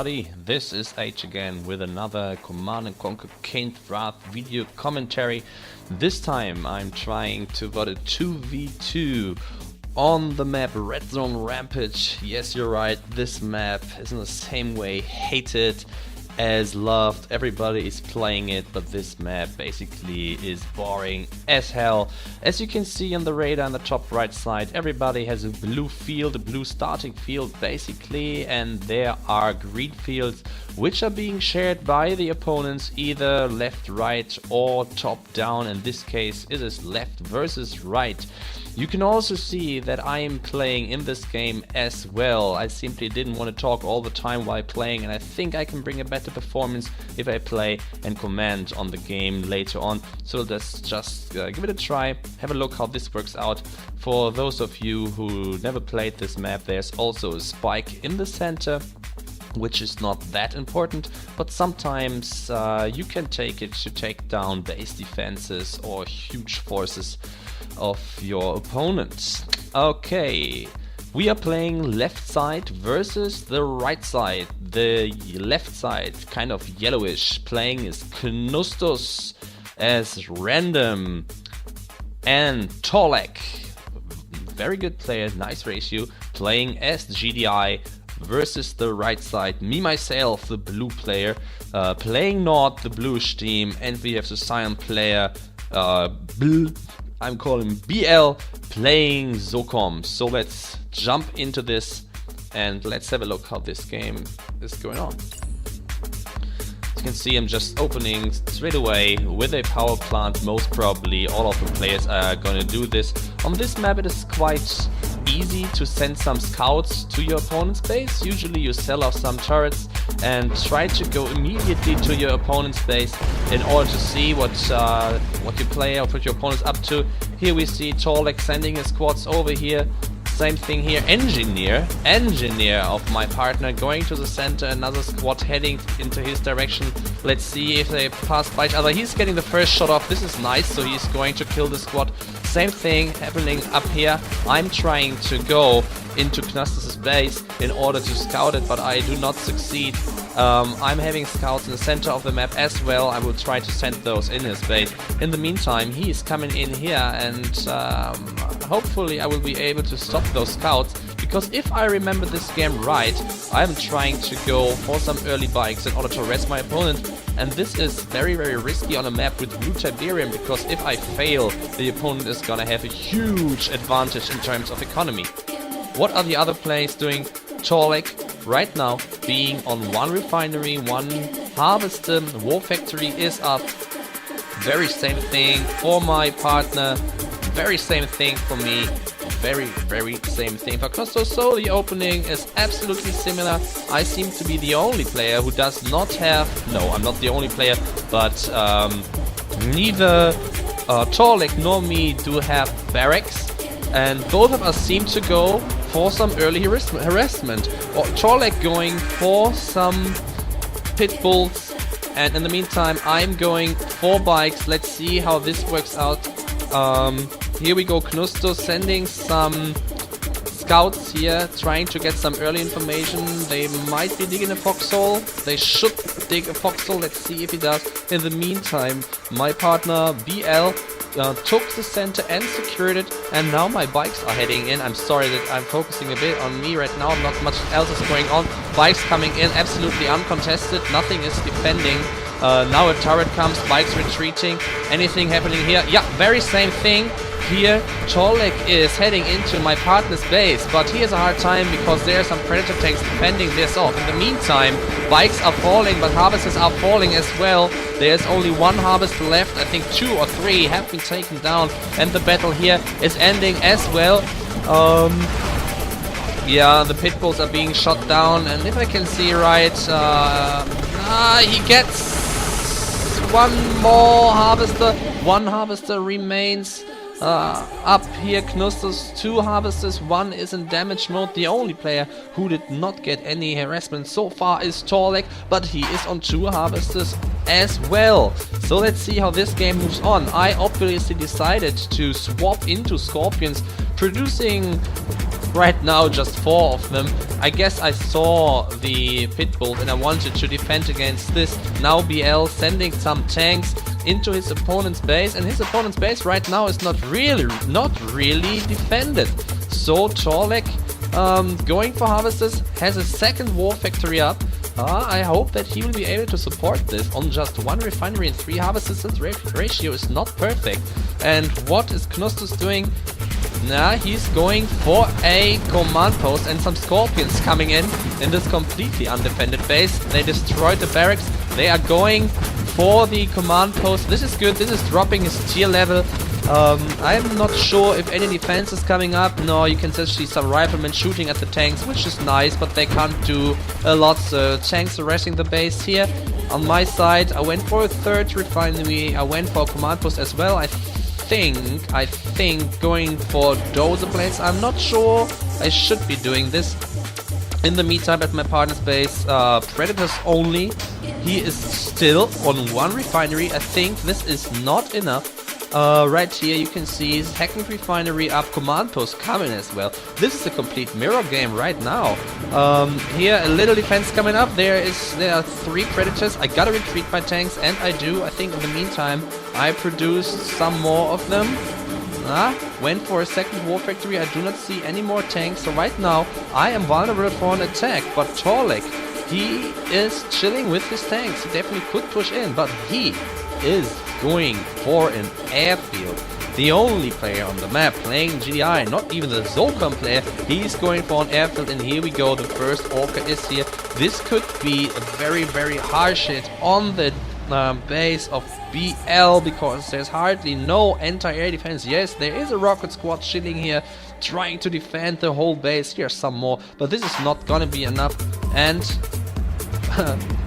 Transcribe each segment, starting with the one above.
everybody, this is eytsh again with another Command & Conquer Kane's Wrath video commentary. This time I'm trying to vote a 2v2 on the map Redzone Rampage. Yes, you're right, this map is in the same way hated as loved. Everybody is playing it, but this map basically is boring as hell. As you can see on the radar on the top right side, everybody has a blue field, a blue starting field basically, and there are green fields which are being shared by the opponents, either left, right or top down. In this case it is left versus right. You can also see that I am playing in this game as well. I simply didn't want to talk all the time while playing, and I think I can bring a better performance if I play and comment on the game later on. So let's just give it a try, have a look how this works out. For those of you who never played this map, there's also a spike in the center, which is not that important, but sometimes you can take it to take down base defenses or huge forces of your opponents. Okay, we are playing left side versus the right side. The left side, kind of yellowish, playing is Knustus as random, and torlek, very good player, nice ratio, playing as GDI versus the right side. Me myself, the blue player, playing not the bluish team, and we have the cyan player, I'm calling BL, playing soooo. So let's jump into this and let's have a look how this game is going on. As you can see, I'm just opening straight away with a power plant. Most probably all of the players are gonna do this. On this map it is quite easy to send some scouts to your opponent's base. Usually you sell off some turrets and try to go immediately to your opponent's base in order to see what your player or what your opponent's up to. Here we see torlek sending his squads over here. Same thing here, engineer of my partner going to the center, another squad heading into his direction. Let's see if they pass by each other. He's getting the first shot off, this is nice, so he's going to kill the squad. Same thing happening up here. I'm trying to go into Knustus' base in order to scout it, but I do not succeed. I'm having scouts in the center of the map as well. I will try to send those in his base. In the meantime, he is coming in here, and hopefully I will be able to stop those scouts, because if I remember this game right, I'm trying to go for some early bikes in order to arrest my opponent, and this is very risky on a map with blue Tiberium, because if I fail, the opponent is gonna have a huge advantage in terms of economy. What are the other players doing? torlek right now being on one refinery, one harvester, war factory is up. Very same thing for my partner, very same thing for me, very same thing for Knustus. So the opening is absolutely similar. I seem to be the only player who does not have, no, I'm not the only player, but neither torlek nor me do have barracks, and both of us seem to go for some early harassment. Or torlek going for some pit bulls, and in the meantime I'm going for bikes. Let's see how this works out. Here we go, Knustus sending some scouts here, trying to get some early information. They might be digging a foxhole. They should dig a foxhole. Let's see if he does. In the meantime, my partner BL took the center and secured it, and now my bikes are heading in. I'm sorry that I'm focusing a bit on me right now, not much else is going on. Bikes coming in, absolutely uncontested, nothing is defending. Now a turret comes, bikes retreating. Anything happening here? Yeah, very same thing. Here, torlek is heading into my partner's base, but he has a hard time because there are some predator tanks defending this off. In the meantime, bikes are falling, but harvesters are falling as well. There's only one harvester left. I think 2 or 3 have been taken down, and the battle here is ending as well. Yeah, the pit bulls are being shot down, and if I can see right, he gets one more harvester. One harvester remains. Up here, Knustus, 2 harvesters, 1 is in damage mode. The only player who did not get any harassment so far is torlek, but he is on 2 harvesters as well. So let's see how this game moves on. I obviously decided to swap into scorpions, producing right now, just 4 of them. I guess I saw the pit bull and I wanted to defend against this. Now BL sending some tanks into his opponent's base, and his opponent's base right now is not really defended. So torlek going for harvesters, has a second war factory up. I hope that he will be able to support this on just 1 refinery and 3 harvesters. This ratio is not perfect. And what is Knustus doing? Nah, he's going for a command post and some scorpions coming in this completely undefended base. They destroyed the barracks. They are going for the command post. This is good. This is dropping his tier level. I'm not sure if any defense is coming up. No, you can just see some riflemen shooting at the tanks, which is nice, but they can't do a lot. So tanks are rushing the base here. On my side, I went for a 3rd refinery. I went for a command post as well. I think going for dozer blades. I'm not sure. I should be doing this. In the meantime, at my partner's base, predators only. He is still on 1 refinery. I think this is not enough. Right here you can see second refinery up, command post coming as well. This is a complete mirror game right now. Here a little defense coming up. There are 3 predators. I gotta retreat my tanks, and I do. I think in the meantime I produced some more of them. Went for a second war factory. I do not see any more tanks. So right now I am vulnerable for an attack. But torlek, he is chilling with his tanks. He definitely could push in, but he is going for an airfield. The only player on the map playing GDI, not even the Zocom player, he's going for an airfield, and here we go. The first Orca is here. This could be a very, very harsh hit on the base of BL, because there's hardly no anti-air defense. Yes, there is a rocket squad chilling here, trying to defend the whole base. Here's some more, but this is not gonna be enough. And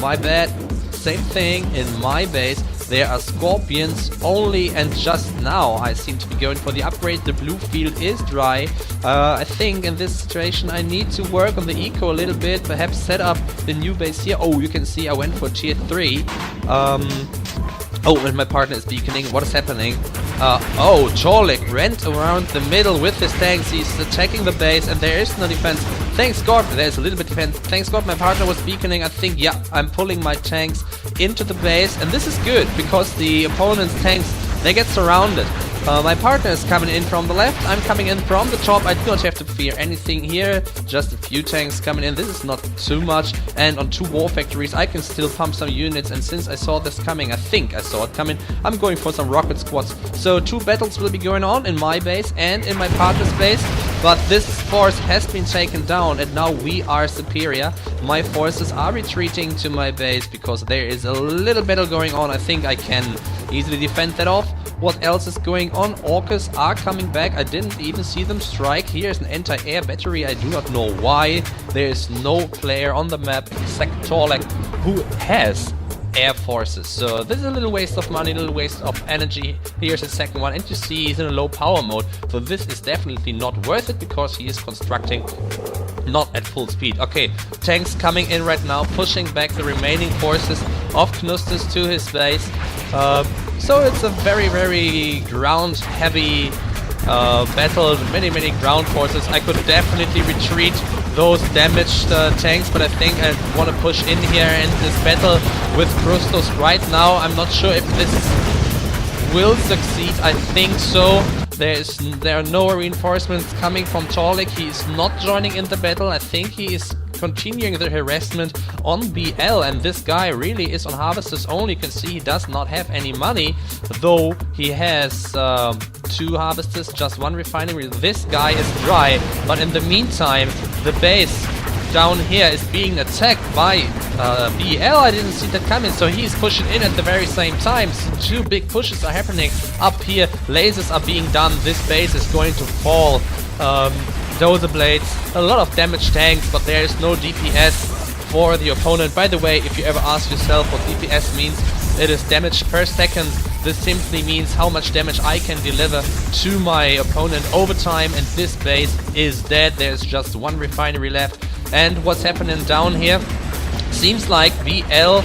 my bad, same thing in my base. There are scorpions only, and just now I seem to be going for the upgrade. The blue field is dry. I think in this situation I need to work on the eco a little bit, perhaps set up the new base here. Oh, you can see I went for tier 3. Oh, and my partner is beaconing. What is happening? Oh, torlek ran around the middle with his tanks. He's attacking the base, and there is no defense. Thanks God, there's a little bit defense. Thanks God, my partner was beaconing. I think, yeah, I'm pulling my tanks into the base, and this is good because the opponent's tanks, they get surrounded. My partner is coming in from the left, I'm coming in from the top. I do not have to fear anything here, just a few tanks coming in. This is not too much, and on 2 war factories I can still pump some units, and since I saw this coming, I think I saw it coming, I'm going for some rocket squads. So 2 battles will be going on in my base and in my partner's base, but this force has been taken down, and now we are superior. My forces are retreating to my base because there is a little battle going on. I think I can easily defend that off. What else is going on? Orcas are coming back. I didn't even see them strike. Here's an anti-air battery. I do not know why. There is no player on the map except torlek who has air forces. So this is a little waste of money, a little waste of energy. Here's the second one, and you see he's in a low power mode. So this is definitely not worth it because he is constructing not at full speed. Okay, tanks coming in right now, pushing back the remaining forces of Knustus to his base. So it's a very, very ground heavy battle, many ground forces. I could definitely retreat those damaged tanks, but I think I want to push in here in this battle with Knustus right now. I'm not sure if this will succeed. I think so. There are no reinforcements coming from torlek. He is not joining in the battle. I think he is continuing the harassment on BL, and this guy really is on harvesters only. You can see he does not have any money, though he has 2 harvesters, just 1 refinery. This guy is dry, but in the meantime the base down here is being attacked by BL. I didn't see that coming, so he's pushing in at the very same time. So 2 big pushes are happening up here. Lasers are being done. This base is going to fall. Dozer blades, a lot of damaged tanks, but there is no DPS for the opponent. By the way, if you ever ask yourself what DPS means, it is damage per second. This simply means how much damage I can deliver to my opponent over time, and this base is dead. There's just 1 refinery left. And what's happening down here? Seems like BL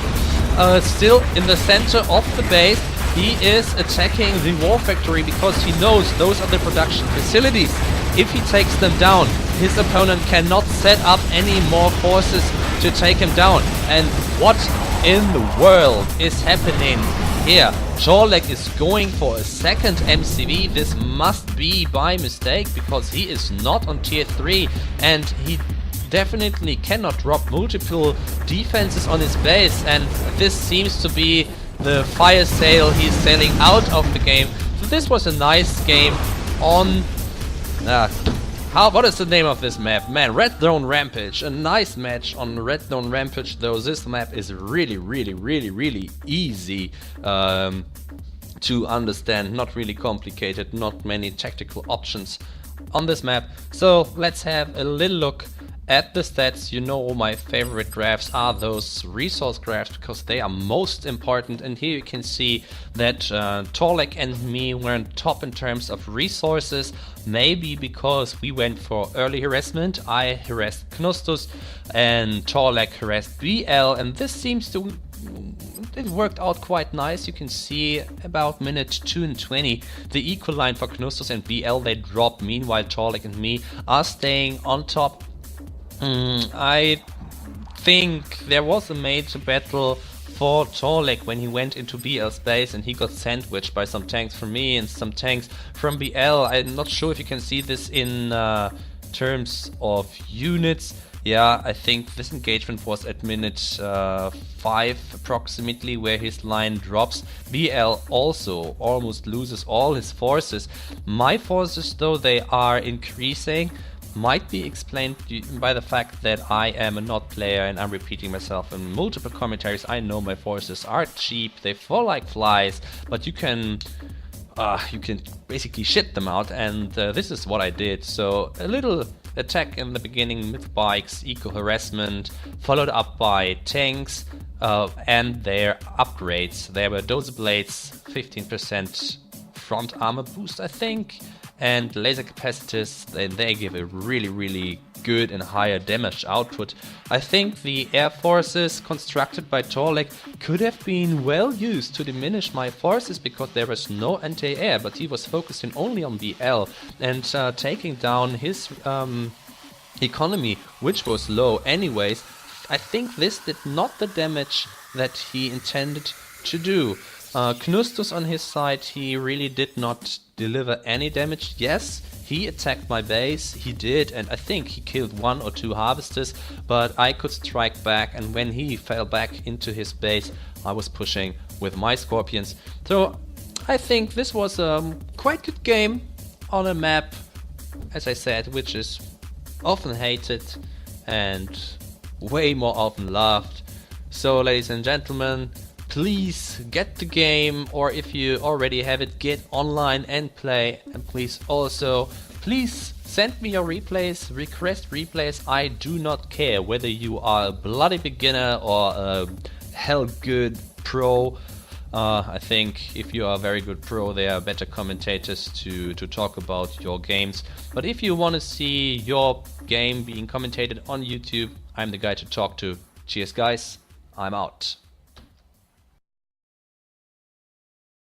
still in the center of the base. He is attacking the war factory because he knows those are the production facilities. if he takes them down, his opponent cannot set up any more forces to take him down. And what in the world is happening here? Torlek is going for a second MCV. This must be by mistake, because he is not on tier 3 and he definitely cannot drop multiple defenses on his base, and this seems to be the fire sale he's selling out of the game. So this was a nice game on what is the name of this map? Man, Redzone Rampage. A nice match on Redzone Rampage, though this map is really easy to understand. Not really complicated, not many tactical options on this map. So let's have a little look at the stats. You know, my favorite graphs are those resource graphs, because they are most important. And here you can see that Torlek and me were on top in terms of resources. Maybe because we went for early harassment. I harassed Knustus and Torlek harassed BL, and this seems to... it worked out quite nice. You can see about minute 2 and 20 the equal line for Knustus and BL, they drop. Meanwhile Torlek and me are staying on top. I think there was a major battle for Torlek when he went into BL's base and he got sandwiched by some tanks from me and some tanks from BL. I'm not sure if you can see this in terms of units. Yeah, I think this engagement was at minute 5 approximately, where his line drops. BL also almost loses all his forces. My forces, though, they are increasing. Might be explained by the fact that I am a not player and I'm repeating myself in multiple commentaries. I know my forces are cheap, they fall like flies, but you can basically shit them out, and this is what I did. So a little attack in the beginning with bikes, eco harassment, followed up by tanks and their upgrades. There were dozer blades, 15% front armor boost, I think, and laser capacitors. They give a really good and higher damage output. I think the air forces constructed by Torlek could have been well used to diminish my forces, because there was no anti-air, but he was focusing only on BL and taking down his economy, which was low anyways. I think this did not the damage that he intended to do. Knustus on his side, he really did not deliver any damage. Yes, he attacked my base, he did, and I think he killed 1 or 2 harvesters, but I could strike back, and when he fell back into his base, I was pushing with my scorpions. So I think this was a quite good game on a map, as I said, which is often hated and way more often loved. So ladies and gentlemen, please get the game, or if you already have it, get online and play. And please send me your replays, request replays. I do not care whether you are a bloody beginner or a hell good pro. I think if you are a very good pro, there are better commentators to talk about your games. But if you want to see your game being commentated on YouTube, I'm the guy to talk to. Cheers guys, I'm out.